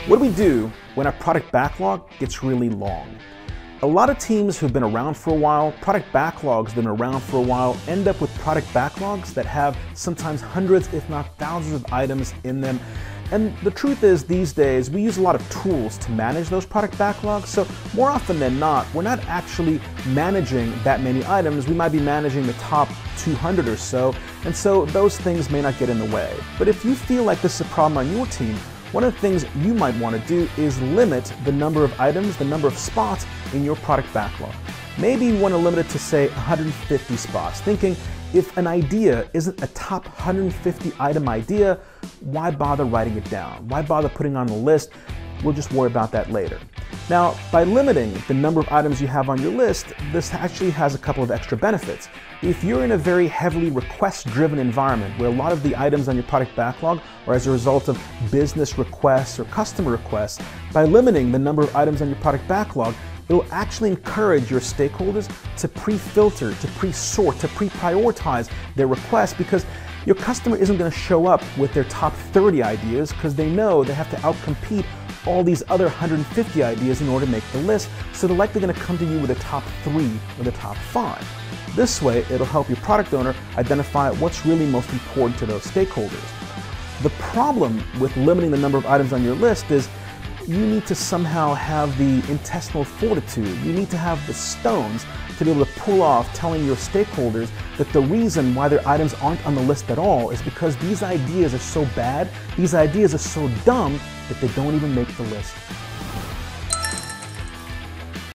What do we do when our product backlog gets really long? A lot of teams who've been around for a while, product backlogs that have been around for a while, end up with product backlogs that have sometimes hundreds, if not thousands of items in them. And the truth is, these days, we use a lot of tools to manage those product backlogs. So more often than not, we're not actually managing that many items. We might be managing the top 200 or so. And so those things may not get in the way. But if you feel like this is a problem on your team, one of the things you might want to do is limit the number of items, the number of spots in your product backlog. Maybe you want to limit it to, say, 150 spots, thinking if an idea isn't a top 150 item idea, why bother writing it down? Why bother putting it on the list? We'll just worry about that later. Now, by limiting the number of items you have on your list, this actually has a couple of extra benefits. If you're in a very heavily request-driven environment where a lot of the items on your product backlog are as a result of business requests or customer requests, by limiting the number of items on your product backlog, it will actually encourage your stakeholders to pre-filter, to pre-sort, to pre-prioritize their requests, because your customer isn't going to show up with their top 30 ideas because they know they have to outcompete all these other 150 ideas in order to make the list, so they're likely going to come to you with the top 3 or the top 5. This way, it'll help your product owner identify what's really most important to those stakeholders. The problem with limiting the number of items on your list is you need to somehow have the intestinal fortitude. You need to have the stones to be able to pull off telling your stakeholders that the reason why their items aren't on the list at all is because these ideas are so bad, these ideas are so dumb that they don't even make the list.